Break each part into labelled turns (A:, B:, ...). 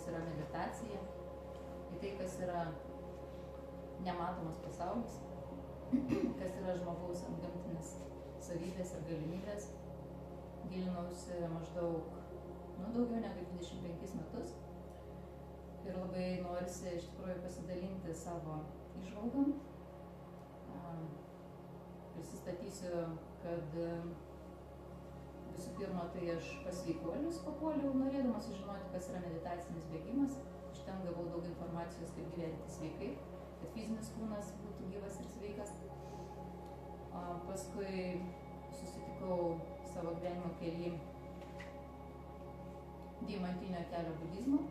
A: kas yra meditacija, į tai, kas yra nematomas pasaulis, kas yra žmogaus antgamtinės savybės ir galimybės. Gilinausi maždaug daugiau negu 25 metus ir labai norisi iš tikrųjų pasidalinti savo įžvalgom. Prisistatysiu, kad visų pirma, tai aš pas sveikuolius papuoliau, norėdama sužinoti, kas yra meditacinis bėgimas. Iš ten gavau daug informacijos, kaip gyventi sveikai, kad fizinis kūnas būtų gyvas ir sveikas. Paskui susitikau savo gyvenimo kely deimantinio kelio budizmo.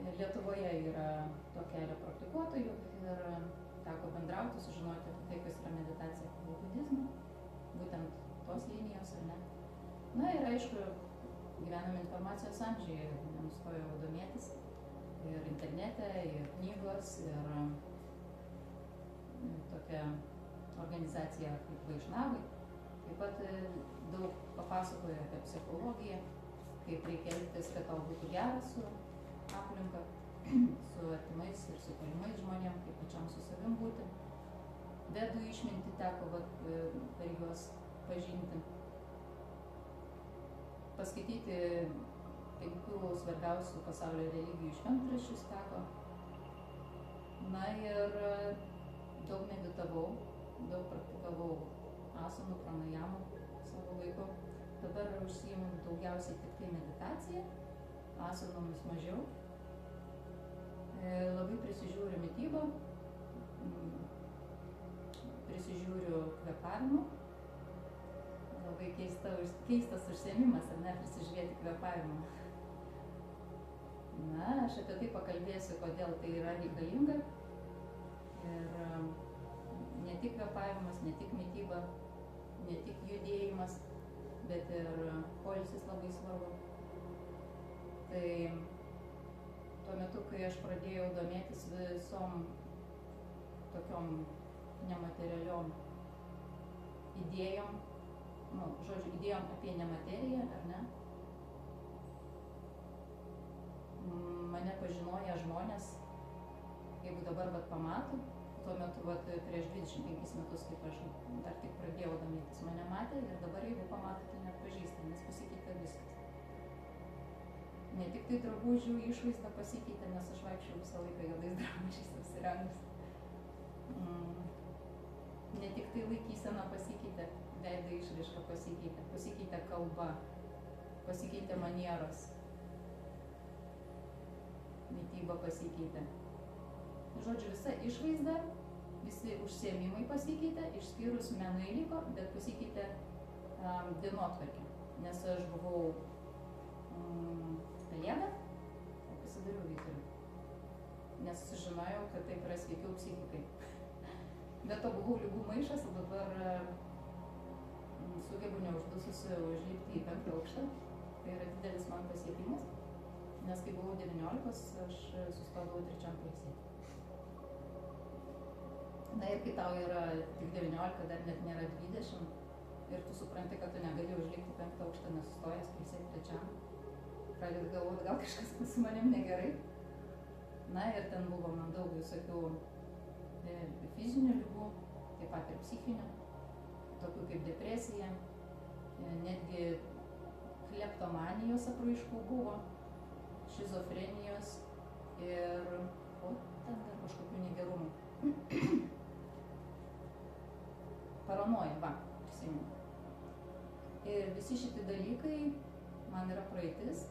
A: Lietuvoje yra to kelio praktikuotojų ir teko bendrauti, sužinoti apie tai, kas yra meditacija pagal budizmą, būtent tos linijos, ar ne. Na ir aišku, gyvename informacijos amžiuje, nenustojau domėtis ir internete, ir knygos, ir tokia organizacija kaip Vaišnavai. Taip pat daug papasakoja apie psichologiją, kaip reikia elgtis, kad tau būtų geras su aplinka, su artimais ir su tolimais žmonėm, kaip pačiam su savim būti. Vedų išmintį teko per juos pažinti. Paskaityti 5 svarbiausių pasaulio religijų šventraščius teko. Na ir daug meditavau, daug praktikavau asanų, pranajamų savo laiku. Dabar užsiimu daugiausiai tik tai meditaciją, asanomis mažiau. Labai prisižiūriu mitybą, prisižiūriu kvėpavimą. Labai keistas užsiėmimas, ar ne, prisižiūrėti kvėpavimą. Na, aš apie tai pakalbėsiu, kodėl tai yra reikalinga. Ir ne tik kvėpavimas, ne tik mityba, ne tik judėjimas, bet ir poilsis labai svarbu. Tai tuo metu, kai aš pradėjau domėtis visom tokiom nematerialiom idėjom, idėjom apie nemateriją, ar ne, mane pažinoję žmonės, jeigu dabar pamato, tuo metu prieš 25 metus, kaip aš dar tik pradėjau domėtis, mane matė ir dabar jeigu pamato, tai net pažįsta, nes pasikeitė viskas. Ne tik tai drabužių išvaizda pasikeitė, nes aš vaikščiau visą laiką juodais drabužiais apsirengus. Ne tik tai laikysena pasikeitė, veido išraiška pasikeitė kalba, pasikeitė manieros, mityba pasikeitė. Žodžiu, visa išvaizda, visi užsiėmimai pasikeitė, išskyrus menai liko, bet pasikeitė dienotvarkė, nes aš buvau pelėda, o pasidariau vyturiu, nes sužinojau, kad taip yra sveikiau psichikai. Bet to buvau lygų maišas, o dabar sugebu neuždususi užlipti į 5 aukštą. Tai yra didelis man pasiekimas, nes kai buvau 19, aš sustodavau 3 pailsėti. Na ir kai tau yra tik 19, dar net nėra 20, ir tu supranti, kad tu negali užlipti 5 aukštą nesustojęs, pailsėti 3. Pradėt galvoti, gal kažkas su manim negerai. Na ir ten buvo man daug visokių fizinių ligų, taip pat ir psichinių, tokių kaip depresija, netgi kleptomanijos apraiškų buvo, šizofrenijos ir ten dar kažkokių negerumų. Paranoja, prisimenu. Ir visi šitie dalykai man yra praeitis,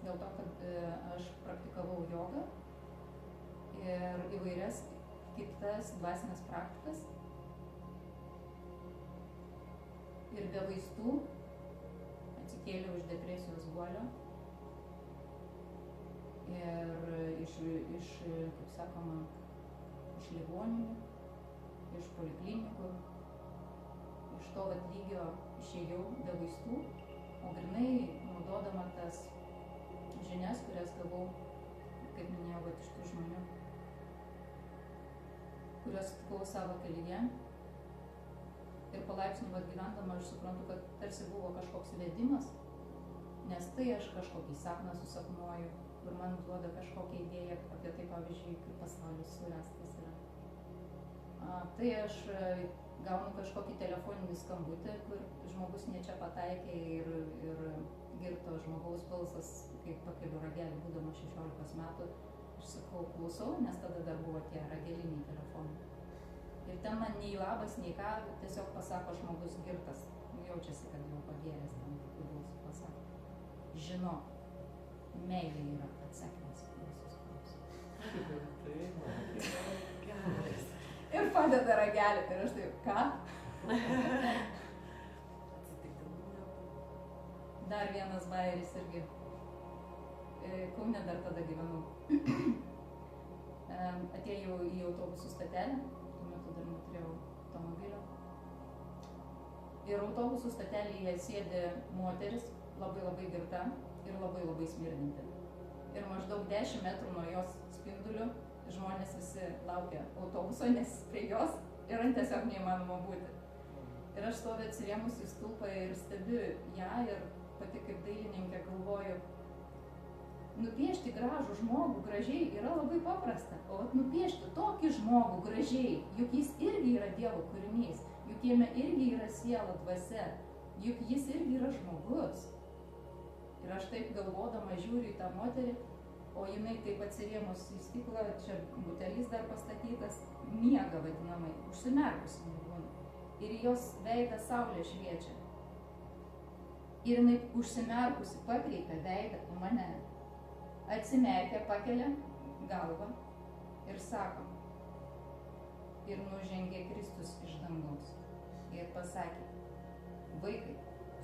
A: dėl to, kad aš praktikavau jogą ir įvairias kitas dvasinės praktikas. Ir be vaistų atsikėliau iš depresijos guolio ir iš, kaip sakoma, iš ligoninių, iš poliklinikų, iš to lygio išėjau be vaistų, o grynai naudodama tas žinias, kurias gavau, kaip minėjau, iš tų žmonių, kuriuos sutikau savo kelyje. Ir palaipsniui gyvendama aš suprantu, kad tarsi buvo kažkoks vedimas, nes tai aš kažkokį sapną susapnuoju, kur man duoda kažkokią idėją apie tai, pavyzdžiui, kaip pasaulis surastas yra. Tai aš gaunu kažkokį telefoninį skambutį, kur žmogus nečia pataikė ir girto žmogaus balsas, kaip pakeliu ragelį, būdama 16 metų, aš sakau, klausau, nes tada dar buvo tie rageliniai telefonai. Ir ten man nei labas, nei ką, tiesiog pasako žmogus girtas, jaučiasi, kad jau pagėręs ten tokiu balsu pasako. Žinok, meilė yra atsakymas į visus klausimus. Ir padeda ragelį, ir aš taip, ką? Dar vienas bajeris irgi. Kaune dar tada gyvenau. Atėjau į autobusų stotelę, tuo metu dar neturėjau automobilio. Ir autobusų stotelėje sėdi moteris, labai girta ir labai smirdinti. Ir maždaug 10 metrų nuo jos spindulių žmonės visi laukia autobuso, nes prie jos yra tiesiog neįmanoma būti. Ir aš stoviu atsirėmus į stulpą ir stebiu ją ir pati kaip dailininkė galvoju, nupiešti gražų žmogų gražiai yra labai paprasta, o nupiešti tokį žmogų gražiai, juk jis irgi yra Dievo kūrinys, juk jame irgi yra siela, dvasia, juk jis irgi yra žmogus. Ir aš taip galvodama žiūriu į tą moterį, o jinai taip atsirėmus į stiklą, čia butelis dar pastatytas, miega vadinamai, užsimerkusi nebūna. Ir jos veidą saulė šviečia. Ir jinai užsimerkusi pakreipia veidą į mane, atsimerkia, pakelia galvą ir sako, ir nužengė Kristus iš dangaus. Ir pasakė, vaikai,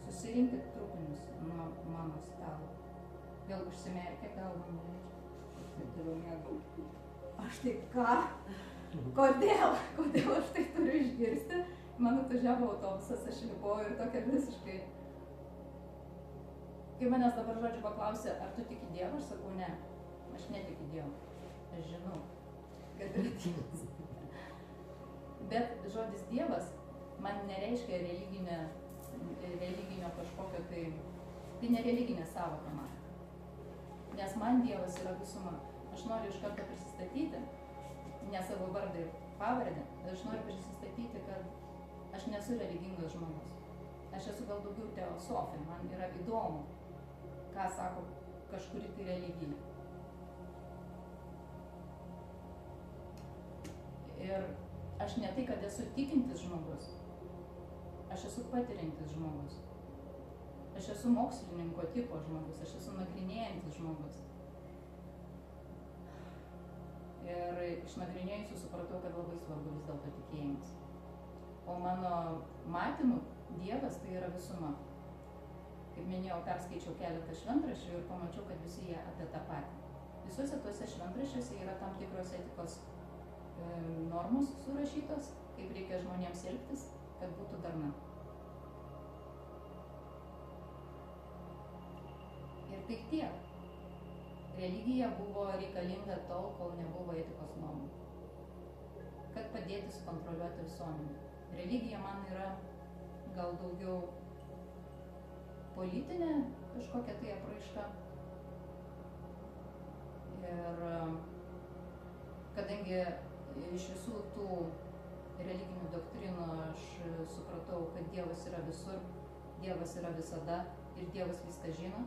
A: susirinkit trupinius nuo mano stalo. Vėl užsimerkė galvą, taip toliau mėgau. Aš taip ką? Kodėl aš tai turiu išgirsti? Man atvažiavo autobusas, aš lipau ir tokia visiškai. Kai manęs dabar žodžiu paklausė, ar tu tiki Dievą, aš sakau, ne, aš netikiu Dievu. Aš žinau, kad yra Dievas. Bet žodis Dievas man nereiškia religinio kažkokio tai ne religinė sąvoka man. Nes man Dievas yra visuma. Aš noriu iš karto prisistatyti, ne savo vardą ir pavardę, bet aš noriu prisistatyti, kad aš nesu religingas žmogus. Aš esu gal daugiau teosofė, man yra įdomu, ką sako kažkuri tai religija. Ir aš ne tai, kad esu tikintis žmogus, aš esu patiriantis žmogus. Aš esu mokslininko tipo žmogus, aš esu nagrinėjantis žmogus. Ir išnagrinėjusi supratau, kad labai svarbu vis dėlto tikėjimas. O mano matymu Dievas tai yra visuma. Kaip minėjau, perskaičiau keletą šventraščių ir pamačiau, kad visi jie apie tą patį. Visuose tuose šventraščiuose yra tam tikros etikos normos surašytos, kaip reikia žmonėms elgtis, kad būtų darna. Ir tik tiek. Religija buvo reikalinga tol, kol nebuvo etikos normų. Kad padėti sukontroliuoti visuomenę. Religija man yra gal daugiau politinė kažkokia tai apraiška. Ir kadangi iš visų tų religinių doktrinų aš supratau, kad Dievas yra visur, Dievas yra visada ir Dievas viską žino,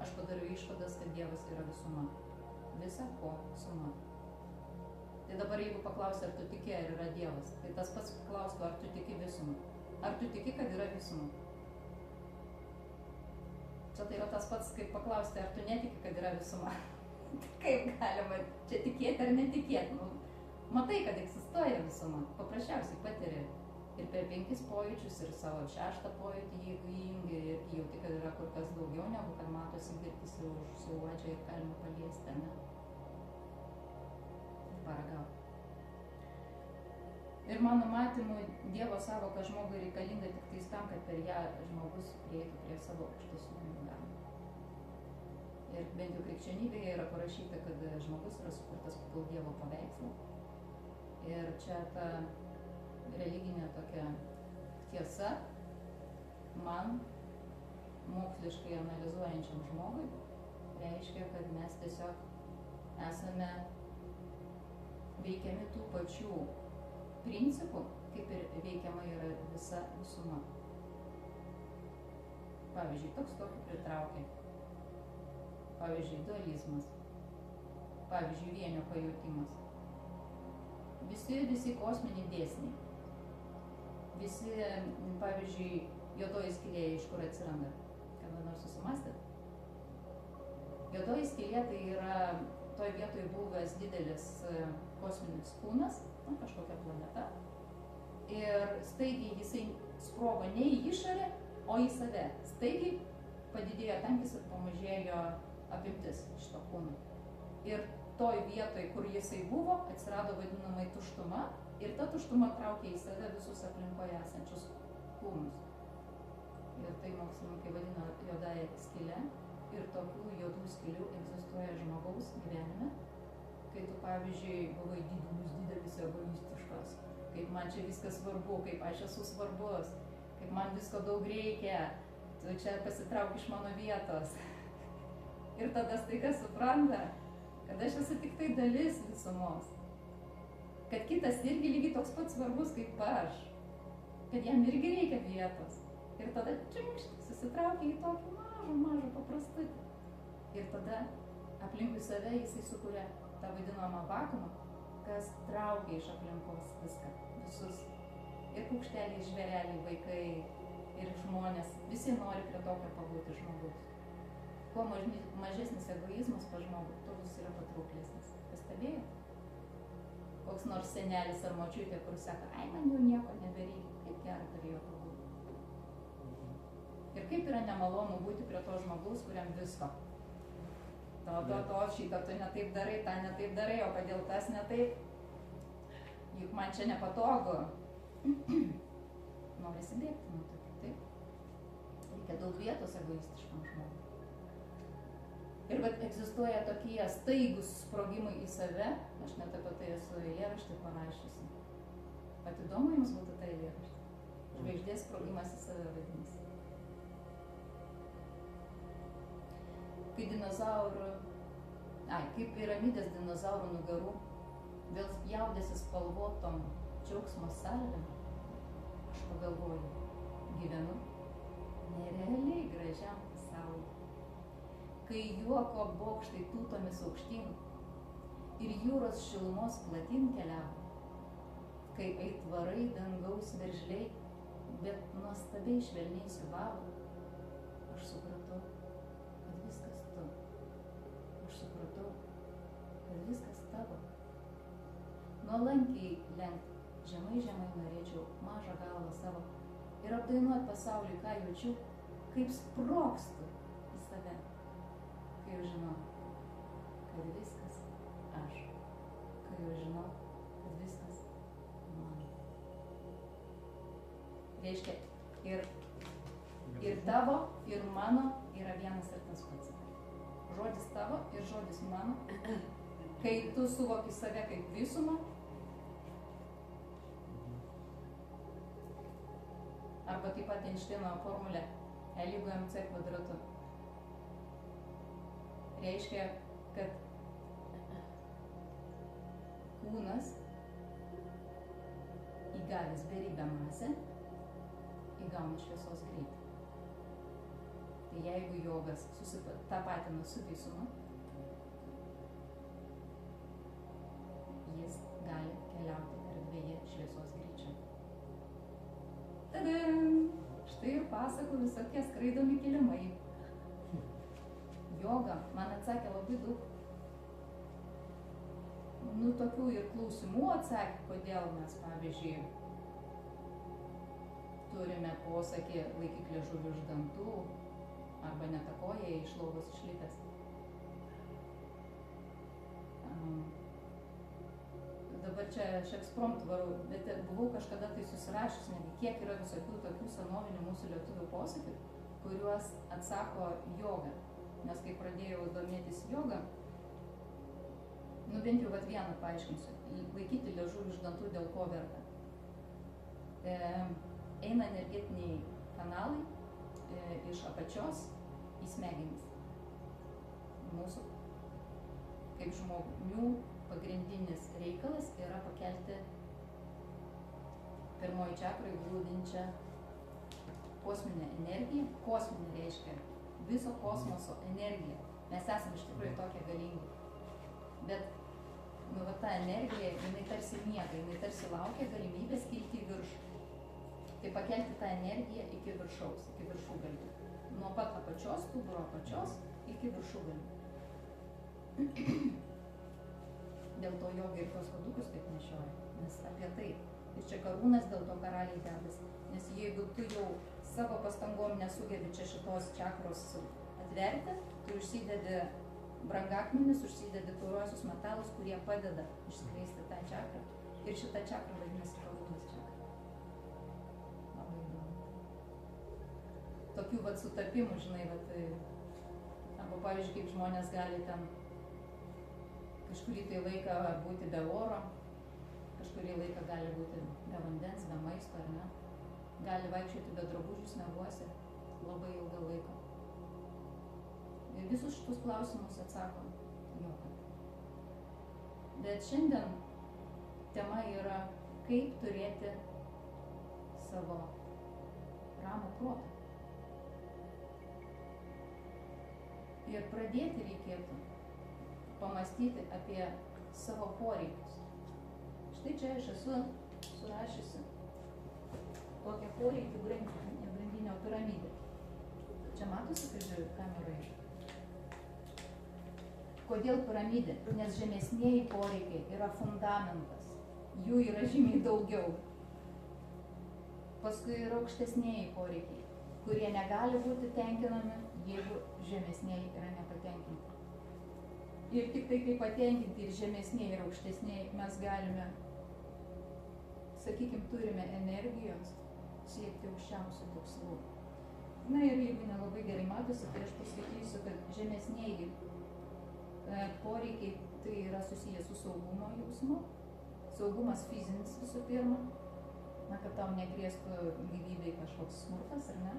A: aš padariau išvadas, kad Dievas yra visuma. Visa ko suma. Tai dabar jeigu paklausi, ar tu tiki, ar yra Dievas, tai tas pats klaustų, ar tu tiki visumą. Ar tu tiki, kad yra visuma? Čia tai yra tas pats, kaip paklausti, ar tu netiki, kad yra visuma. Kaip galima čia tikėti ar netikėti? Matai, kad egzistuoja visuma, paprasčiausiai patiri. Ir per 5 pojūčius ir savo 6 pojūtį, jeigu įjungi, ir jauti, kad yra kur kas daugiau, negu kad matosi girtis ir užsiuodžia ir galima paliesti, ar ne? Paragauti. Ir mano matymu, Dievo sąvoka žmogui reikalinga tik tais tam, kad per ją žmogus prieitų prie savo aukštesnių galių. Ir bent jau krikščionybėje yra parašyta, kad žmogus yra sukurtas pagal Dievo paveikslą. Ir čia ta religinė tokia tiesa man moksliškai analizuojančiam žmogui reiškia, kad mes tiesiog esame veikiami tų pačių principų, kaip ir veikiama yra visa visuma. Pavyzdžiui, toks tokį pritraukia. Pavyzdžiui, dualizmas. Pavyzdžiui, vienio pajautimas. Visi kosminiai dėsniai. Visi, pavyzdžiui, juodoji skylė iš kur atsiranda. Kada nors susimastėt? Juodoji skylė tai yra toj vietoj buvęs didelis kosminis kūnas, kažkokia planeta. Ir staigiai jisai sprogo ne į išorę, o į save. Staigiai padidėjo tankis ir pamažėjo apimtis šito kūno. Ir toj vietoj, kur jisai buvo, atsirado vadinamai tuštuma ir ta tuštuma traukė į save visus aplinkoje esančius kūnus. Ir tai mokslininkai vadina juodąja skyle. Ir tokių juodų skylių egzistuoja žmogaus gyvenime, kai tu, pavyzdžiui, buvai didelis egoistiškas, kaip man čia viskas svarbu, kaip aš esu svarbus, kaip man visko daug reikia, tu čia pasitrauk iš mano vietos. Ir tada staiga supranta, kad aš esu tik tai dalis visumos, kad kitas irgi lygiai toks pat svarbus kaip aš, kad jam irgi reikia vietos. Ir tada činkšt, susitraukia į tokį mažą paprastutį. Ir tada aplinkui save jisai sukuria tą vadinamą vakuumą, kas traukia iš aplinkos viską, visus. Ir paukšteliai, žvėreliai, vaikai ir žmonės, visi nori prie tokio pabūti žmogaus. Kuo mažesnis egoizmas pas žmogų, tuo jis yra patrauklesnis. Pastebėjot? Koks nors senelis ar močiutė, kur sako, ai, man jau nieko nebereikia, kaip gera turėjo pabūti. Ir kaip yra nemalonu būti prie to žmogaus, kuriam visko. Šitą tu netaip darai, tą netaip darai, o kodėl tas netaip? Juk man čia nepatogu. Norisi bėgti nuo tokių, taip? Reikia daug vietos egoistiškam žmogui. Ir vat egzistuoja tokie staigūs sprogimai į save, aš net apie tai esu eilėraštį parašiusi. Pat įdomu jums būtų tai eilėraštį. Žvaigždės sprogimas į save vadinasi. Kai piramidės dinozaurų nugarų vėl jaudėsi spalvotom džiaugsmo salvėm, aš pagalvoju, gyvenu nerealiai gražiam pasauliu. Kai juoko bokštai tūtomis aukštyn ir jūros šilumos platin keliavo, kai aitvarai dangaus veržliai, bet nuostabiai švelniai siūbavo, aš supratau, kad viskas tu. Aš supratau, kad viskas tavo. Nuolankiai lenkt, žemai norėčiau mažą galvą savo ir apdainuot pasauliui, ką jaučiu, kaip sprogstu į save, kai jau žinau, kad viskas aš, kai jau žinau, kad viskas mano. Reiškia, ir tavo, ir mano yra vienas ir tas pats. Žodis tavo ir žodis mano, kai tu suvoki save kaip visumą, arba taip pat Einšteino formulė E = mc². Reiškia, kad kūnas įgavęs beribę masę įgauna šviesos greitį. Tai jeigu jogas susitapatina su visuma, jis gali keliauti erdvėje šviesos greičiu. Tadam! Štai ir pasakų visokie skraidomi kilimai. Joga man atsakė labai daug tokių ir klausimų atsakė, kodėl mes, pavyzdžiui, turime posakį laikyk liežuvį už dantų, arba netakoja iš lovos išlipęs. Dabar čia aš eksprompt varau, bet buvau kažkada tai susirašius, netgi kiek yra visokių tokių senovinių mūsų lietuvių posakių, kuriuos atsako joga. Nes kai pradėjau domėtis joga, bent jau vieną paaiškinsiu, laikyti liežuvį iš dantų dėl ko verta. Eina energetiniai kanalai, iš apačios į smegenis. Mūsų kaip žmonių pagrindinis reikalas yra pakelti pirmoji čakrai glūdinčią kosminę energiją. Kosminė reiškia viso kosmoso energiją. Mes esame iš tikrųjų tokie galingi. Bet ta energija, jinai tarsi miega, jinai tarsi laukia galimybės kilti į viršų. Tai pakelti tą energiją iki viršaus, iki viršūgalių. Nuo pat apačios, stuburo apačios, iki viršūgalių. Dėl to jogai ir tos kodukus taip nešioja. Nes apie tai. Ir čia karūnas dėl to karaliai dedasi. Nes jeigu tu jau savo pastangom nesugebi čia šitos čakros atverti, tu užsidedi brangakmenis, užsidedi tauriuosius metalus, kurie padeda išskleisti tą čakrą. Ir šita čakra vadinasi karūnos čakra. Labai įdomu. Tokių vat sutapimų, žinai, arba pavyzdžiui, kaip žmonės gali ten kažkurį tai laiką būti be oro, kažkurį laiką gali būti be vandens, be maisto, ar ne? Gali vaikščioti be drabužių snieguose labai ilgą laiką. Ir visus šitus klausimus atsako joga. Bet šiandien tema yra, kaip turėti savo ramų protą. Ir pradėti reikėtų pamastyti apie savo poreikius. Štai čia aš esu surašiusi tokią poreikių grandinę piramidę. Čia matosi, kad žiūrėjau kameroje. Kodėl piramidė? Nes žemesnieji poreikiai yra fundamentas. Jų yra žymiai daugiau. Paskui yra aukštesnieji poreikiai, kurie negali būti tenkinami, jeigu žemesnieji yra nepatenkinti. Ir tik tai, kai patenkinti ir žemesnieji ir aukštesnieji, mes galime, sakykime, turime energijos siekti aukščiausių tikslų. Na ir jeigu nelabai gerai matosi, tai aš pasakysiu, kad žemesnieji poreikiai tai yra susijęs su saugumo jausmu. Saugumas fizinis visų pirma, na, kad tau negrėstų gyvybei kažkoks smurtas, ar ne?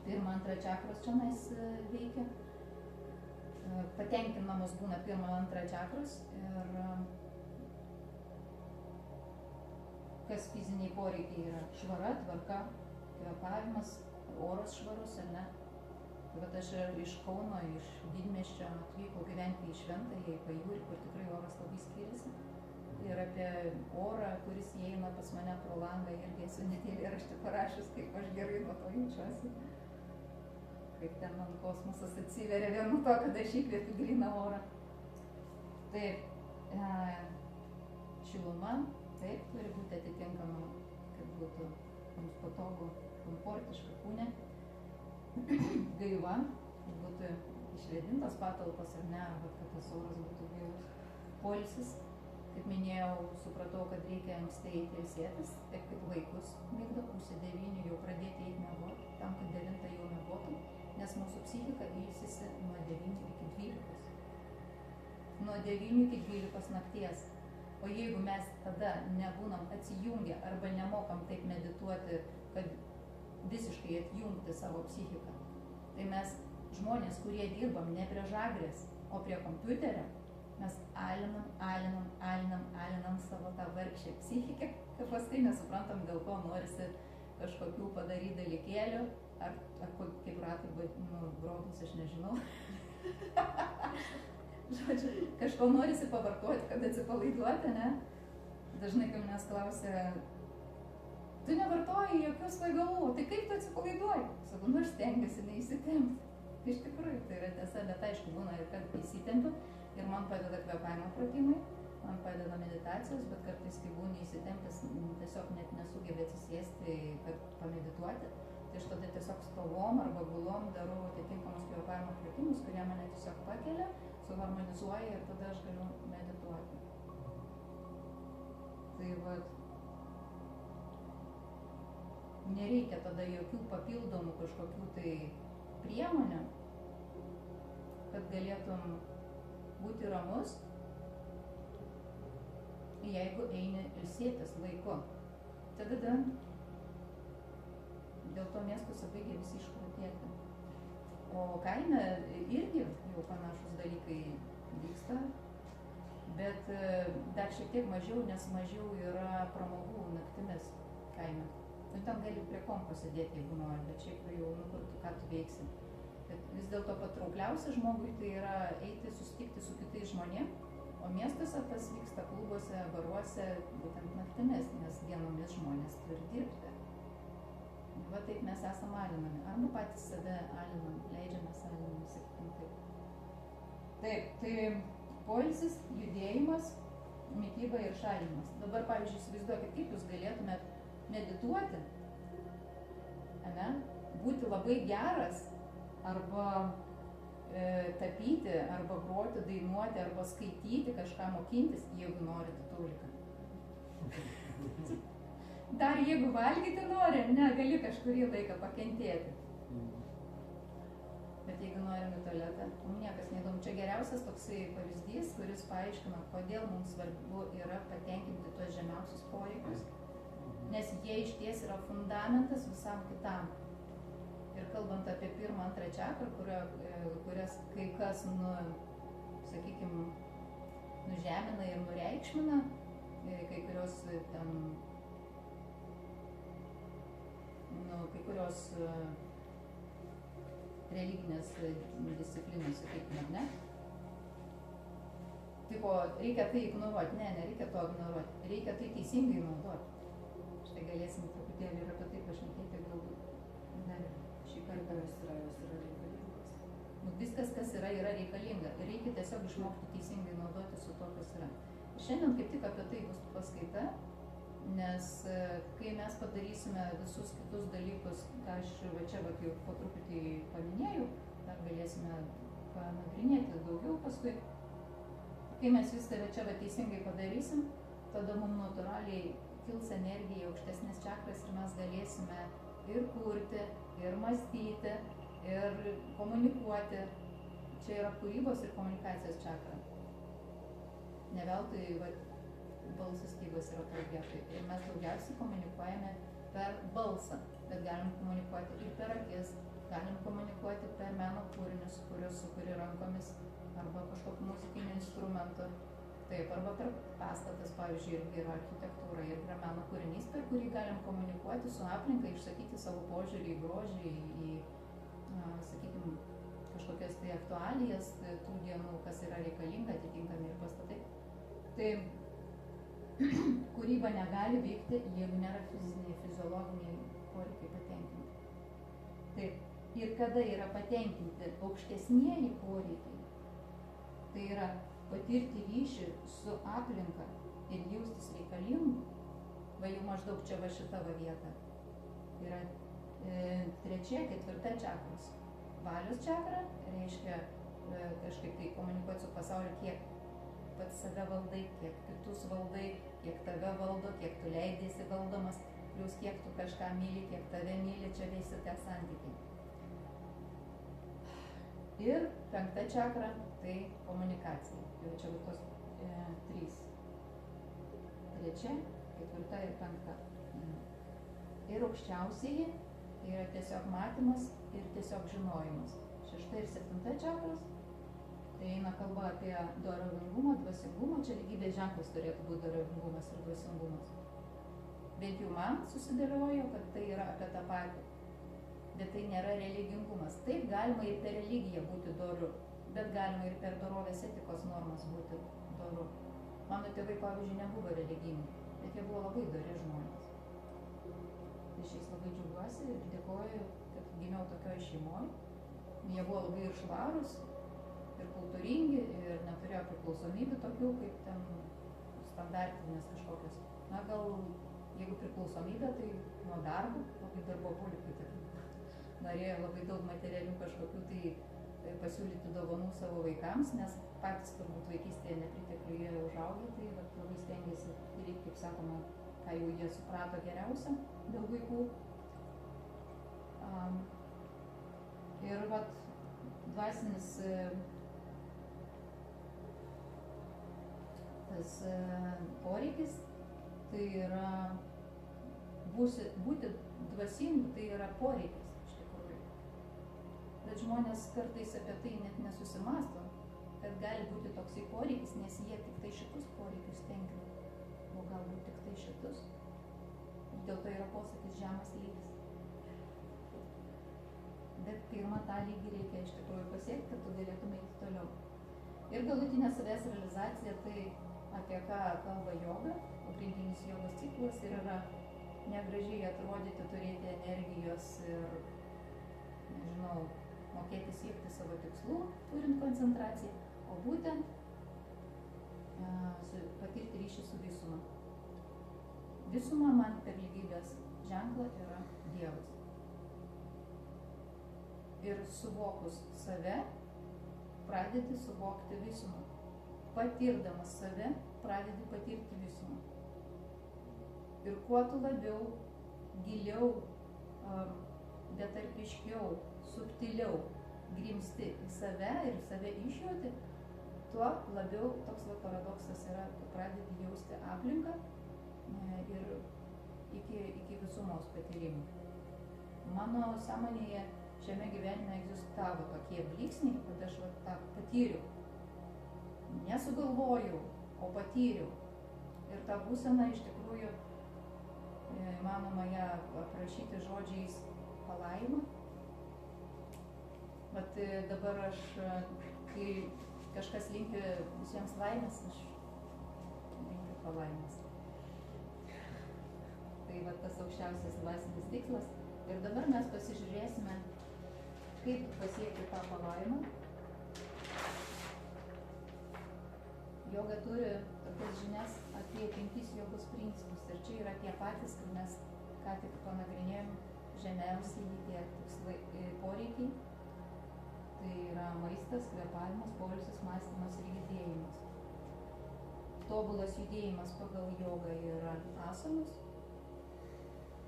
A: Pirma, antra čakros čionais veikia. Patenkinamos būna pirma, antra čakros ir kas fiziniai poreikiai yra švara, tvarka, kvėpavimas, oras švarus, ar ne? Bet aš iš Kauno, iš didmiesčio atvykau gyventi į Šventąją, į Pajūrį, kur tikrai oras labai skiriasi. Ir apie orą, kuris įeina pas mane pro langą, irgi esu net eilėraštį parašius, kaip aš gerai nuo to jaučiuosi. Kaip ten man kosmosas atsiveria vien nuo to, kad aš įkvėpiu gryną orą. Taip, šiluma, taip, turi būti atitinkama, kad būtų mums patogu, komfortiška kūne. Gaiva, kad būtų išvėdintos patalpos ar ne, arba kad tas oras būtų gaivus. Poilsis, kaip minėjau, supratau, kad reikia anksti eiti ilsėtis, taip kaip vaikus mėgdo, 8:30 jau pradėti eiti miegoti, tam, kad 9 jau miegotų, nes mūsų psichika ilsisi nuo 9 iki 12. Nuo 9 iki 12 nakties. O jeigu mes tada nebūnam atsijungę arba nemokam taip medituoti, kad visiškai atjungti savo psichiką, tai mes žmonės, kurie dirbam ne prie žagrės, o prie kompiuterio, mes alinam savo tą vargšę psichikę, kad paskui nesuprantam, dėl ko norisi kažkokių padaryti dalykėlių, ar kaip ratai, brodus, aš nežinau. Žodžiu, kažko norisi pavartoti, kad atsipalaiduoti, ne? Dažnai, kai manęs klausia, tu nevartoji jokių svaigalų, tai kaip tu atsipalaiduoji? Sakau, nu aš stengiuosi neįsitempti. Iš tikrųjų, tai yra tiesa, bet aišku, būna ir kad įsitempiu ir man padeda kvėpavimo pratimai, man padeda meditacijos, bet kartais, kai būni įsitempęs, tiesiog net nesugebi atsisėsti, kad pamedituoti. Tai aš tada tiesiog stovom arba gulom darau atitinkamus kvėpavimo pratimus, kurie mane tiesiog pakelia, suharmonizuoja ir tada aš galiu medituoti. Tai vat, nereikia tada jokių papildomų kažkokių tai priemonių, kad galėtum būti ramus, jeigu eini ilsėtis laiku. Tada dėl to miestuose baigia visi išprotėti. O kaime irgi jau panašus dalykai vyksta, bet dar šiek tiek mažiau, nes mažiau yra pramogų naktimis kaime. Nu, ten gali prie kompo sėdėti, jeigu nori, bet šiaip jau, nu, kur tu, ką tu veiksi. Bet vis dėlto patraukliausia žmogui tai yra eiti, susitikti su kitais žmonėmis, o miestuose tas vyksta klubuose, baruose, būtent naktimis, nes dienomis žmonės turi dirbti. Va taip mes esame alinami, arba patys save alinam, leidžiamės alinami, sakykim taip. Taip, tai poilsis, judėjimas, mityba ir šalinimas. Dabar, pavyzdžiui, įsivaizduokit, kaip jūs galėtumėt medituoti, ane? Būti labai geras, arba tapyti, arba groti, dainuoti, arba skaityti, kažką mokintis, jeigu norite tuliką. Dar jeigu valgyti nori, negali kažkurį laiką pakentėti. Bet jeigu norim į tualetą, mums niekas neįdomu. Čia geriausias toksai pavyzdys, kuris paaiškina, kodėl mums svarbu yra patenkinti tuos žemiausius poreikius, nes jie išties yra fundamentas visam kitam. Ir kalbant apie pirmą, antrą čakrą, kurias kai kas, sakykime, nužemina ir nureikšmina, kai kurios ten, kai kurios religinės disciplinos, sakykime, ne? Tipo, reikia tai ignoruoti, nereikia to ignoruoti, reikia tai teisingai naudoti. Štai galėsim truputėlį ir apie tai pašnekėti, galbūt dar šį kartą.
B: Jos yra reikalingos.
A: Nu, viskas, kas yra reikalinga. Reikia tiesiog išmokti teisingai naudoti su to, kas yra. Šiandien kaip tik apie tai bus paskaita, nes kai mes padarysime visus kitus dalykus, ką aš čia jau po truputį paminėjau, dar galėsime panagrinėti daugiau paskui. Kai mes viską čia teisingai padarysim, tada mums natūraliai kils energija į aukštesnės čakras ir mes galėsime ir kurti, ir mąstyti, ir komunikuoti. Čia yra kūrybos ir komunikacijos čakra. Ne veltui balsas stygos yra toj vietoj. Ir mes daugiausiai komunikuojame per balsą, bet galim komunikuoti ir per akis, galim komunikuoti per meno kūrinius, kuriuos sukuri rankomis, arba kažkokiu muzikiniu instrumentu. Taip, arba per pastatas, pavyzdžiui, irgi yra architektūra ir yra meno kūrinys, per kurį galim komunikuoti su aplinka, išsakyti savo požiūrį į grožį, į, sakykime, kažkokias tai aktualijas tų dienų, kas yra reikalinga, atitinkami ir pastatai. Tai kūryba negali vykti, jeigu nėra fiziniai, fiziologiniai poreikiai patenkinti. Taip, ir kada yra patenkinti aukštesnieji poreikiai, tai yra patirti ryšį su aplinka ir jaustis reikalingu, va jau maždaug čia va šita va vieta. Yra trečia, ketvirta čakros. Valios čakra reiškia kažkaip tai komunikuoti su pasauliu, kiek pats save valdai, kiek kitus valdai, kiek tave valdo, kiek tu leidėsi valdomas, plius kiek tu kažką myli, kiek tave myli, čia visi tie santykiai. Ir penkta čakra tai komunikacija. Jau čia tos trys. Trečia, ketvirta ir penkta. Ir aukščiausieji tai yra tiesiog matymas ir tiesiog žinojimas. Šešta ir septinta čakros. Tai eina kalba apie dorovingumą, dvasingumą, čia lygybės ženklas turėtų būti dorovingumas ir dvasingumas. Bent jau man susidėliojo, kad tai yra apie tą patį, bet tai nėra religingumas. Taip, galima ir per religiją būti doru, bet galima ir per dorovės etikos normas būti doru. Mano tėvai, pavyzdžiui, nebuvo religingi, bet jie buvo labai dori žmonės. Tai šiais labai džiaugiuosi ir dėkoju, kad gimiau tokioj šeimoje. Jie buvo labai ir švarūs, ir kultūringi, ir neturėjo priklausomybių tokių, kaip ten standartinės kažkokios. Na, gal, jeigu priklausomybė, tai nuo darbo, labai darboholikai tokie. Norėjo labai daug materialių kažkokių tai pasiūlyti dovanų savo vaikams, nes patys turbūt vaikystėje nepritekliuje užaugę, tai labai stengiasi daryti, kaip sakoma, ką jau jie suprato geriausia dėl vaikų. Ir dvasinis tas poreikis, tai yra būti dvasingu tai yra poreikis iš tikrųjų. Bet žmonės kartais apie tai net nesusimąsto, kad gali būti toksai poreikis, nes jie tik tai šitus poreikius tenkina, o galbūt tik tai šitus. Ir dėl to yra posakis žemas lygis. Bet pirmą tą lygį reikia iš tikrųjų pasiekti, kad tu galėtum eiti toliau. Ir galutinė savęs realizacija, tai apie ką kalba joga, pagrindinis jogos ciklas ir yra negražiai atrodyti, turėti energijos ir, nežinau, mokėti siekti savo tikslų, turint koncentraciją, o būtent patirti ryšį su visuma. Visuma man per lygybės ženklą yra Dievas. Ir suvokus save, pradedi suvokti visumą. Patirdamas save, pradedi patirti visumą. Ir kuo tu labiau, giliau, betarpiškiau, subtiliau grimsti į save ir save išjauti, tuo labiau toks va paradoksas yra, tu pradedi jausti aplinką ir iki visumos patyrimų. Mano sąmonėje šiame gyvenime egzistavo tokie blyksniai, kad aš tą patyriau. Nesugalvojau, o patyriau. Ir tą būseną iš tikrųjų įmanoma ją aprašyti žodžiais palaima. Bet dabar aš, kai kažkas linki visiems laimės, aš linkiu palaimės. Tai va tas aukščiausias dvasinis tikslas. Ir dabar mes pasižiūrėsime, kaip pasiekti tą palaimą. Joga turi tokias žinias apie 5 jogos principus. Ir čia yra tie patys, kur mes ką tik panagrinėjom, žemiausiai tie tikslai, poreikiai. Tai yra maistas, kvėpavimas, poilsis, mąstymas ir judėjimas. Tobulas judėjimas pagal jogą yra asanos.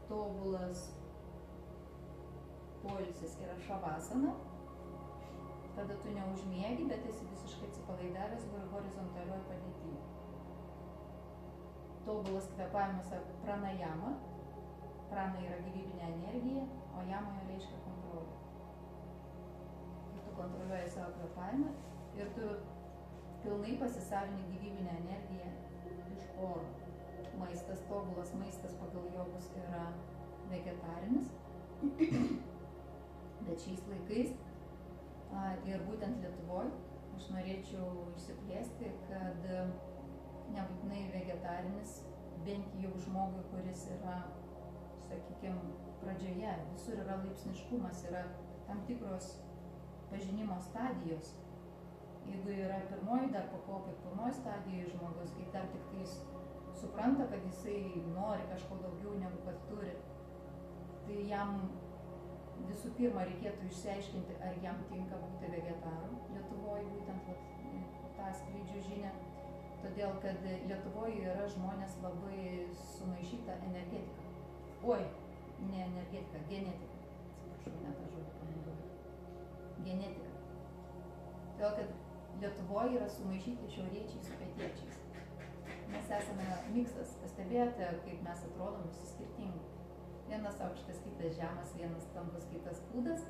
A: Tobulas poilsis yra šavasana. Tada tu neužmiegi, bet esi visiškai atsipalaidavęs horizontalioj padėtyje. Tobulas kvėpavimas pranajama. Prana yra gyvybinė energija, o jama reiškia kontrolė. Kai tu kontroliuoji savo kvėpavimą ir tu pilnai pasisavini gyvybinę energiją iš oro. Maistas, tobulas maistas pagal jogus yra vegetarinis. Bet šiais laikais ir būtent Lietuvoje aš norėčiau išsiplėsti, kad nebūtinai vegetarinis, bent jau žmogui, kuris yra, sakykime, pradžioje, visur yra laipsniškumas, yra tam tikros pažinimo stadijos. Jeigu yra pirmoji dar pakopai, pirmoji stadijoje žmogus, kai dar tik tais supranta, kad jisai nori kažko daugiau negu kad turi, tai jam visų pirma reikėtų išsiaiškinti, ar jam tinka būti vegetaru. Lietuvoje būtent tą skleidžiu žinią, todėl kad Lietuvoje yra žmonės labai sumaišyta energetika. Oi, ne energetika, genetika. Atsiprašau, ne tą žodį panaudoju. Genetika. Todėl kad Lietuvoje yra sumaišyti šiauriečiai su pietiečiais. Mes esame miksas, pastebėjote, kaip mes atrodom visi skirtingi. Vienas aukštas, kitas žemas, vienas tampus, kitas kūdas,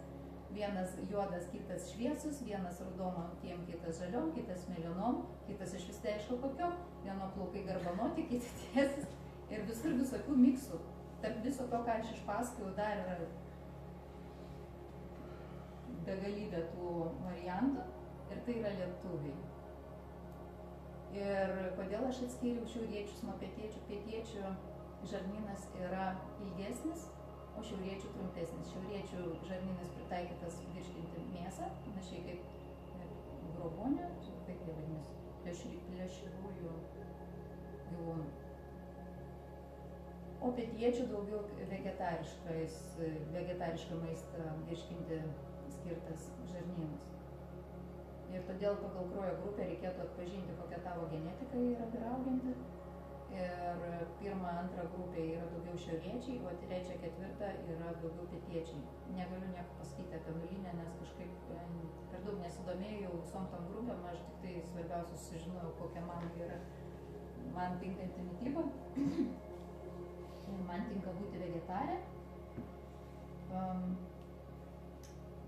A: vienas juodas, kitas šviesus, vienas rudom antiem, kitas žaliom, kitas mėlynom, kitas iš vis aišku kokiom, vieno plaukai garbanoti, kiti tiesis ir visur visokių miksų. Tarp viso to, ką aš išpasakojau, dar yra begalybė tų variantų ir tai yra lietuviai. Ir kodėl aš atskyriau šiauriečius nuo pietiečių? Pietiečių žarnynas yra ilgesnis, o šiauriečių trumpesnis. Šiauriečių žarnynas pritaikytas virškinti mėsą, panašiai kaip grobonė, kaip jie vadinasi, plėšriųjų gyvūnų. O pietiečių daugiau vegetarišką maistą virškinti skirtas žarnynas. Ir todėl pagal kraujo grupę reikėtų atpažinti, kokia tavo genetika yra vyraujanti. Ir pirma, antra grupė yra daugiau šiauriečiai, o trečia, ketvirta yra daugiau pietiečiai. Negaliu nieko pasakyti apie nulinę, nes kažkaip per daug nesidomėjau visom tom grupėm, aš tik tai svarbiausius sužinojau, kokia man yra man tinkanti mityba. man tinka būti vegetarė.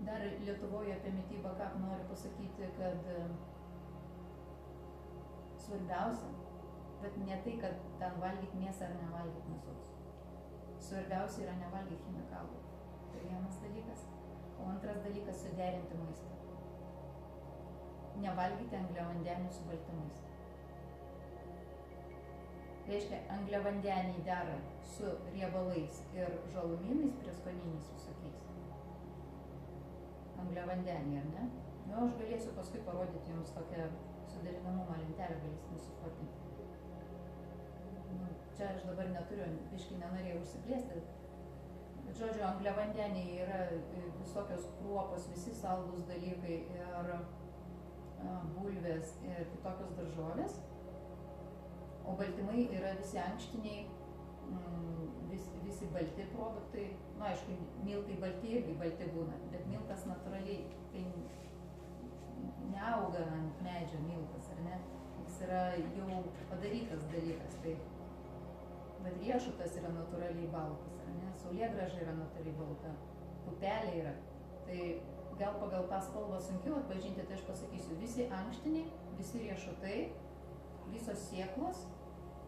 A: Dar Lietuvoje apie mitybą ką noriu pasakyti, kad svarbiausia, bet ne tai, kad ten valgyti mėsą ar nevalgyti mėsos. Svarbiausia yra nevalgyti chemikalų. Tai vienas dalykas. O antras dalykas - suderinti maistą. Nevalgyti angliavandenių su baltymais. Reiškia, angliavandeniai dera su riebalais ir žalumynais, prieskoniniais visokiais. Angliavandeniai, ar ne? Nu, aš galėsiu paskui parodyti jums tokią suderinamumo lentelę, galėsim nusifotinti. Nu, čia aš dabar neturiu, biškai nenorėjau užsiplėsti. Bet, žodžiu, angliavandeniai yra visokios kruopos, visi saldūs dalykai ir bulvės ir kitokios daržovės. O baltymai yra visi ankštiniai, visi balti produktai. Na, aišku, miltai balti irgi balti būna, bet miltas natūraliai tai neauga ant medžio miltas, ar ne? Jis yra jau padarytas dalykas, tai. Bet riešutas yra natūraliai baltas, ar ne? Saulėgrąža yra natūraliai balta, pupelė yra. Tai gal pagal tą spalvą sunkiau atpažinti, tai aš pasakysiu, visi ankštiniai, visi riešutai, visos sėklos,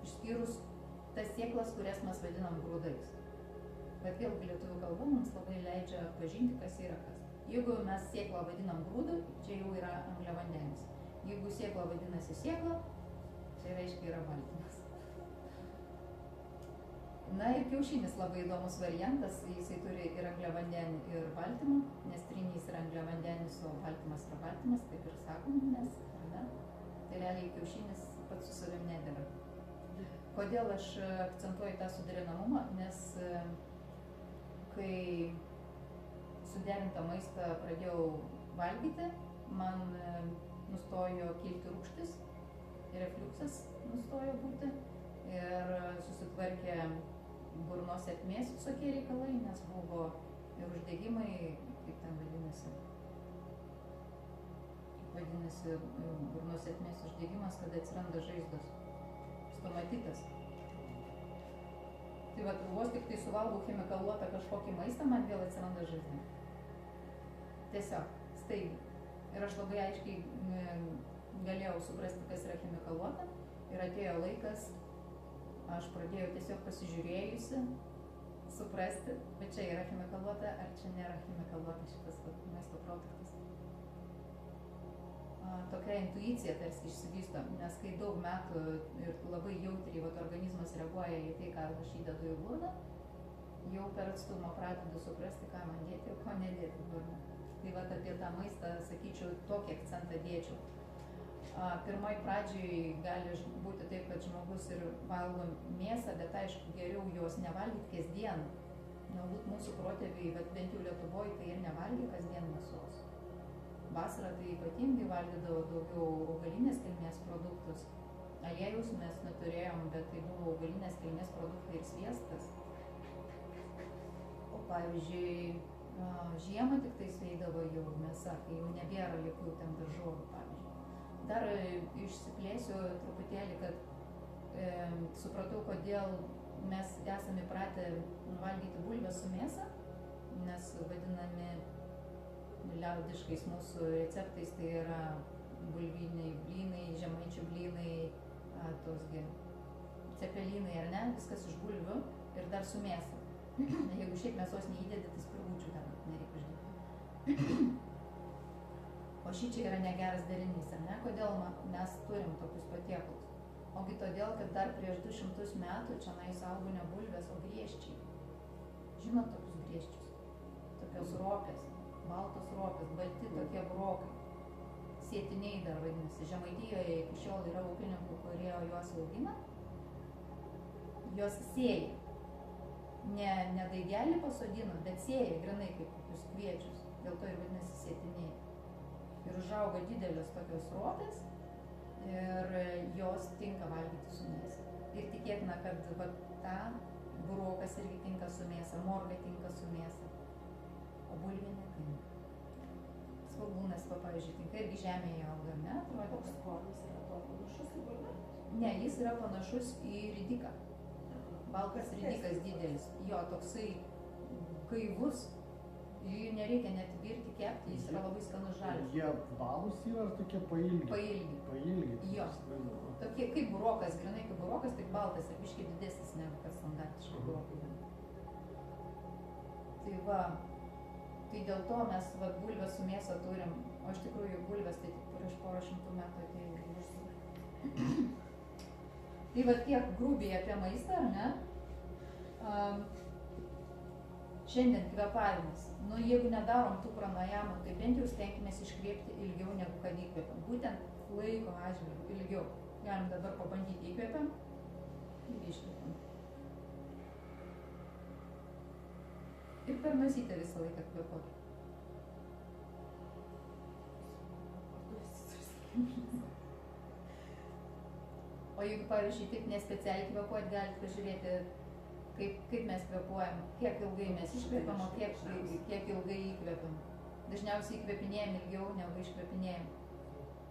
A: išskyrus tas sėklas, kurias mes vadinam grūdais. Bet vėlgi lietuvių kalba mums labai leidžia atpažinti, kas yra kas. Jeigu mes sėklą vadinam grūdu, čia jau yra angliavandenis. Jeigu sėkla vadinasi sėkla, tai reiškia yra baltymas. Na ir kiaušinis labai įdomus variantas, jisai turi ir angliavandenį, ir baltymą, nes trinys yra angliavandenis, o baltymas yra baltymas, taip ir sakom, nes, ar ne? Tai realiai kiaušinis pats su savim nedera. Kodėl aš akcentuoju tą suderinamumą? Nes kai suderintą maistą pradėjau valgyti, man nustojo kilti rūgštis, refliuksas nustojo būti ir susitvarkė burnos ertmės visokie reikalai, nes buvo ir uždegimai, kaip ten vadinasi, burnos ertmės uždegimas, kada atsiranda žaizdos, stomatitas. Tai va, vos tik tai suvalgau chemikaluotą kažkokį maistą, man vėl atsiranda žaizda. Tiesiog, staigiai. Ir aš labai aiškiai galėjau suprasti, kas yra chemikaluota. Ir atėjo laikas, aš pradėjau tiesiog pasižiūrėjusi, suprasti, bet čia yra chemikaluota, ar čia nėra chemikaluota šitas maisto produktas. Tokia intuicija tarsi išsivysto, nes kai daug metų ir labai jautriai organizmas reaguoja į tai, ką aš įdedu į burną, jau per atstumą pradedu suprasti, ką man dėti, o ko nedėti burną. Tai va, apie tą maistą, sakyčiau, tokį akcentą dėčiau. Pirmoj pradžioj gali būti taip, kad žmogus ir valgo mėsą, bet aišku, geriau jos nevalgyti kasdien. Galbūt mūsų protėviai, bet bent jau Lietuvoje, tai ir nevalgė kasdien mėsos. Vasarą tai ypatingai valgydavo daugiau augalinės kilmės produktus. Aliejus mes neturėjom, bet tai buvo augalinės kilmės produktai ir sviestas. O pavyzdžiui, žiemą tik tai sveidavo jau mėsa, kai jau nebėra jokių ten daržovių, pavyzdžiui. Dar išsiplėsiu truputėlį, kad supratau, kodėl mes esame įpratę valgyti bulvę su mėsa, nes vadinami liaudiškais mūsų receptais tai yra bulviniai blynai, žemaičių blynai, tosgi cepelinai, ar ne, viskas iš bulvių ir dar su mėsa. Jeigu šiaip mėsos neįdėdi, tai spirgučių ten nereikia uždėti. O šičia yra negeras derinys, ar ne? Kodėl mes turim tokius patiekalus? Ogi todėl, kad dar prieš 200 metų čionais augo ne bulvės, o griežčiai. Žinot tokius griežčius? Tokios ropės. Baltos ropės, balti tokie brokai, sėtiniai dar vadinasi. Žemaitijoje iki šiol yra ūkininkų, kurie juos augina, jos sėja. Ne daigelį pasodina, bet sėja grinai kaip kokius kviečius, dėl to ir vadinasi sėtiniai. Ir užaugo didelės tokios ropės ir jos tinka valgyti su mėsa. Ir tikėtina, kad va, ta brokas irgi tinka su mėsa, morga tinka su mėsa. O bulvė netinka. Svogūnas, pavyzdžiui, tinka irgi žemėje auga, ne?
B: Koks skonis yra to panašus į bulvę?
A: Ne, jis yra panašus į ridiką. baltas ridikas didelis. Jo, toksai gaivus. Jų nereikia net virti, kepti, jis yra labai skanus žalias.
C: Jie apvalūs yra ar tokie pailgi?
A: Pailgi.
C: Pailgi.
A: Jo. Tokie kaip burokas, grinai kaip burokas, tik baltas ir biškai didesnis negu kad standartiškai burokai. Tai va, tai dėl to mes va, bulvės su mėsa turim, o iš tikrųjų bulvės tai tik prieš porą šimtų metų atėjo į mūsų. Tai va tiek grubiai apie maistą, ar ne? Šiandien kvėpavimas. Nu, jeigu nedarom tų pranajamų, tai bent jau stenkimės iškvėpti ilgiau negu kad įkvėpiam. Būtent laiko atžvilgiu ilgiau. Galim dabar pabandyti įkvėpiam ir iškvėpiam. Ir per nosytę visą laiką kvėpuoti. O jeigu, pavyzdžiui, taip nespecialiai kvėpuoti, galite pažiūrėti, kaip mes kvėpuojam, kiek ilgai mes iškvėpiam, o kiek ilgai įkvėpiam. Dažniausiai įkvėpinėjam ilgiau negu iškvėpinėjam.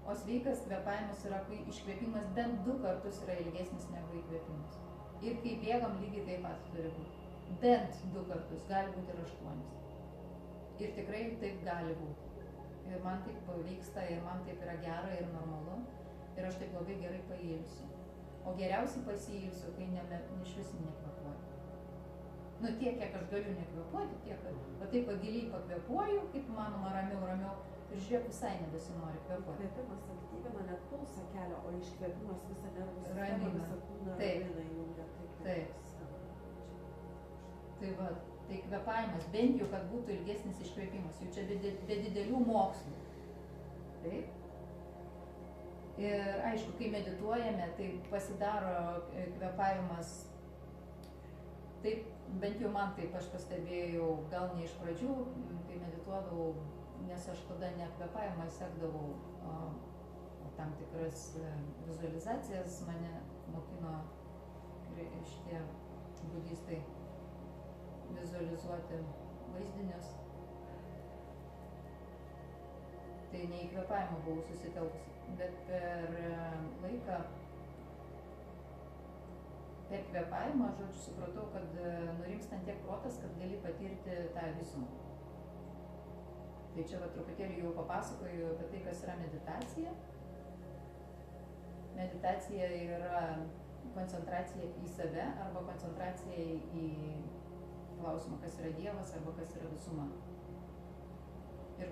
A: O sveikas kvėpavimas yra, kai iškvėpimas bent 2 kartus yra ilgesnis negu įkvėpimas. Ir kai bėgam, lygiai taip pat turi būti. Bent 2 kartus, gali būti ir 8. Ir tikrai taip gali būti. Ir man taip vyksta, ir man taip yra gera ir normalu. Ir aš taip labai gerai pailsiu. O geriausiai pasiilsiu, kai išvis nekvėpuoju. Nu, tiek, kiek aš galiu nekvėpuoti, tiek, va taip pagiliai pakvėpuoju, kaip manoma, ramiau, ir žiūrėk, visai nebesinori kvėpuoti.
B: Kvėpimas aktyvina net pulsą kelia, o iškvėpimas visą nervų sistemą, visą kūną ramina, jungia.
A: Taip. Tai va, tai kvėpavimas, bent jau, kad būtų ilgesnis iškvėpimas, jau čia be didelių mokslų. Taip. Ir aišku, kai medituojame, tai pasidaro kvėpavimas taip, bent jau man taip aš pastebėjau, gal ne iš pradžių, kai medituodavau, nes aš tada ne kvėpavimą sekdavau, o tam tikras vizualizacijas mane mokino šitie budistai vizualizuoti vaizdinius. Tai ne į kvėpavimą buvau susitelkusi, bet per laiką, per kvėpavimą, žodžiu, supratau, kad nurimstant tiek protas, kad gali patirti tą visumą. Tai čia va truputėlį jau papasakoju apie tai, kas yra meditacija. Meditacija yra koncentracija į save arba koncentracija į klausimą, kas yra Dievas arba kas yra visuma. Ir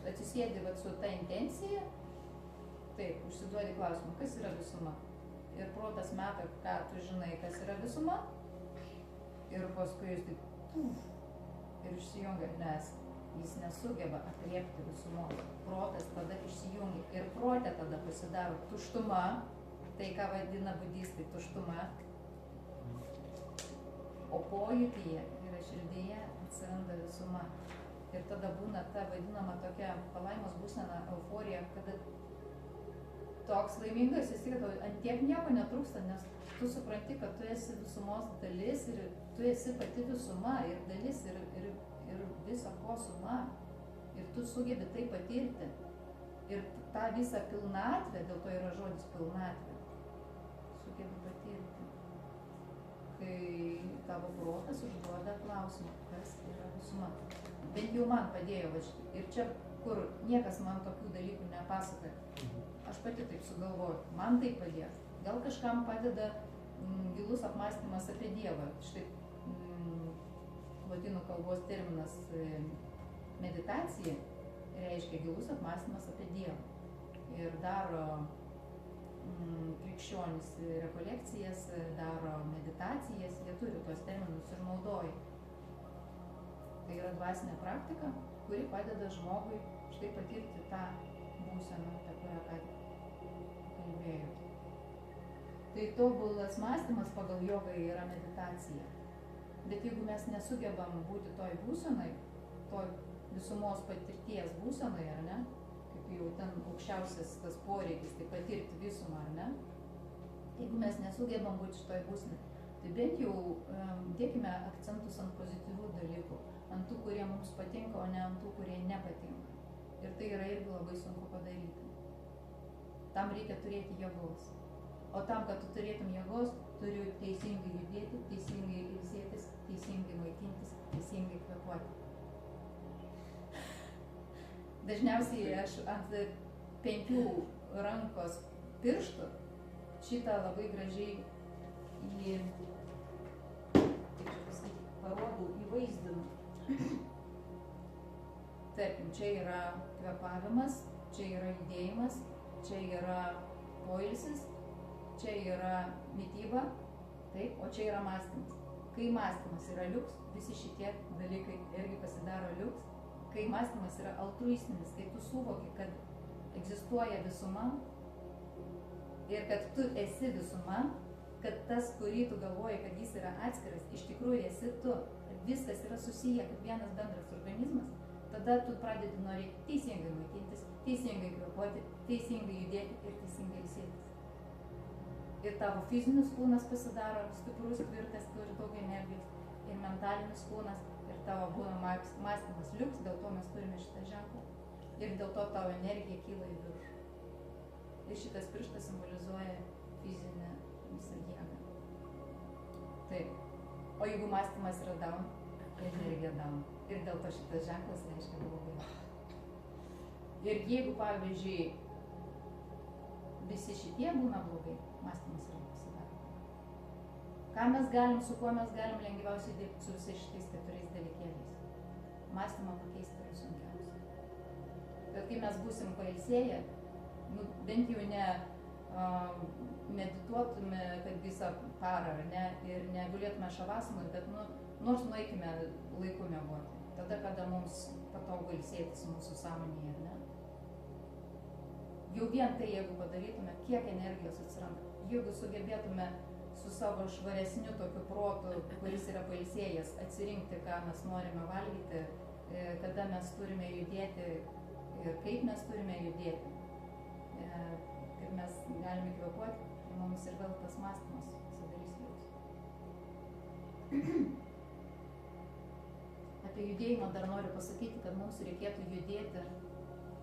A: atsisėdi vat su ta intencija, taip, užsiduodi klausimą, kas yra visuma. Ir protas meta, ką tu žinai, kas yra visuma, ir paskui jis taip ir išsijungia, nes jis nesugeba atriepti visumos. Protas tada išsijungia ir prote tada pasidaro tuštuma, tai ką vadina budistai tuštuma, o pojūtyje ir širdyje atsiranda visuma. Ir tada būna ta vadinama tokia palaimos būsena, euforija, kada toks laimingas esi, kad ant tiek nieko netrūksta, nes tu supranti, kad tu esi visumos dalis ir tu esi pati visuma ir dalis ir viso ko suma. Ir tu sugebi tai patirti. Ir tą visą pilnatvę, dėl to yra žodis pilnatvė, sugebi patirti. Kai tavo protas užduoda klausimą, kas yra visuma. Bent jau man padėjo važiuoti. Ir čia, kur niekas man tokių dalykų nepasakoja. Aš pati taip sugalvoju, man tai padėjo. Gal kažkam padeda gilus apmąstymas apie Dievą. Štai lotynų kalbos terminas meditacija reiškia gilus apmąstymas apie Dievą. Ir daro krikščionys rekolekcijas, daro meditacijas, jie turi tuos terminus ir naudoja. Tai yra dvasinė praktika, kuri padeda žmogui štai patirti tą būseną, apie kurią ką kalbėjau. Tai tobulas mąstymas pagal jogą yra meditacija. Bet jeigu mes nesugebam būti toj būsenai, toj visumos patirties būsenai, ar ne, kaip jau ten aukščiausias tas poreikis, tai patirti visumą, ar ne, jeigu mes nesugebam būti šitoj būsenai, tai bent jau dėkime akcentus ant pozityvių dalykų, ant tų, kurie mums patinka, o ne ant tų, kurie nepatinka. Ir tai yra irgi labai sunku padaryti. Tam reikia turėti jėgos. O tam, kad tu turėtum jėgos, turiu teisingai judėti, teisingai ilsėtis, teisingai maitintis, teisingai kvėpuoti. Dažniausiai aš ant 5 rankos pirštų šitą labai gražiai parodau, įvaizdinu. Tarkim, čia yra kvėpavimas, čia yra judėjimas, čia yra poilsis, čia yra mityba, taip, o čia yra mąstymas. Kai mąstymas yra liuks, visi šitie dalykai irgi pasidaro liuks. Kai mąstymas yra altruistinis, kai tu suvoki, kad egzistuoja visuma ir kad tu esi visuma, kad tas, kurį tu galvoji, kad jis yra atskiras, iš tikrųjų esi tu, viskas yra susiję kaip vienas bendras organizmas, tada tu pradedi norėti teisingai maitintis, teisingai kvėpuoti, teisingai judėti ir teisingai ilsėtis. Ir tavo fizinis kūnas pasidaro stiprus, tvirtas, turi daug energijos, ir mentalinis kūnas, ir tavo būna mąstymas liuks, dėl to mes turime šitą ženklą. Ir dėl to tavo energija kyla į viršų. Ir šitas pirštas simbolizuoja fizinę visą jėgą. Taip. O jeigu mąstymas yra down, energija down. Ir dėl to šitas ženklas reiškia blogai. Ir jeigu, pavyzdžiui, visi šitie būna blogai, mąstymas yra pasidaro. Ką mes galim, su kuo mes galim lengviausiai dirbti su visais šitais 4 dalykėliais? Mąstymą pakeisti yra sunkiausia. Bet kai mes būsim pailsėję, bent jau ne medituotume, kad visą parą, ne, ir negulėtume šavasanui, bet nors nueikime laiku miegoti. Tada, kada mums patogu ilsėtis mūsų sąmonėje, ne? Jau vien tai, jeigu padarytume, kiek energijos atsiranda. Jeigu sugebėtume su savo švaresniu tokiu protu, kuris yra pailsėjęs, atsirinkti, ką mes norime valgyti, kada mes turime judėti ir kaip mes turime judėti, kaip mes galime kvėpuoti, tai mums ir vėl tas mąstymas sudarys liuks. Apie judėjimą dar noriu pasakyti, kad mums reikėtų judėti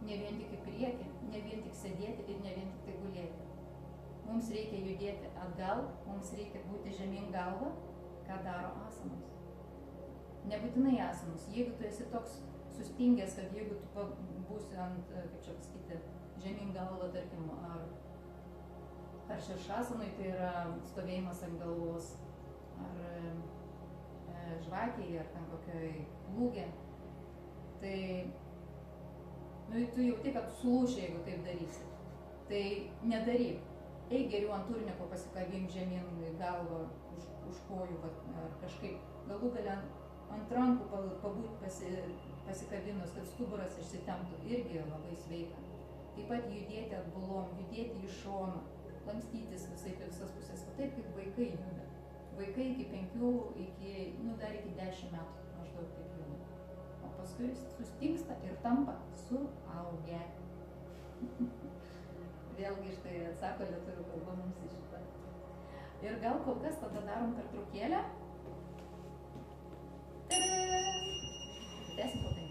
A: ne vien tik į priekį, ne vien tik sėdėti ir ne vien tik tai gulėti. Mums reikia judėti atgal, mums reikia būti žemyn galva, ką daro asanos. Nebūtinai asanos. Jeigu tu esi toks sustingęs, kad jeigu tu būsi ant, kaip čia pasakyti, žemyn galva, tarkim, ar širšasanui, tai yra stovėjimas ant galvos, ar žvakiai, ar ten kokioj plūgė, tai tu jauti, kad sulūši, jeigu taip darysi. Tai nedaryk. Eik geriau ant turniko pasikabink žemyn galvą už kojų ar kažkaip. Galų gale ant rankų pabūt pasikabinus, kad stuburas išsitemptų, irgi labai sveika. Taip pat judėti atbulom, judėti iš šono, lankstytis visas pusės, taip kaip vaikai juda. Vaikai iki 5, dar iki 10 metų maždaug taip juda. O paskui sustingsta ir tampa suaugę. Vėlgi štai atsako lietuvių kalba mums į šitą. Ir gal kol kas tada darom pertraukėlę. Tadam! Tęsim po 5.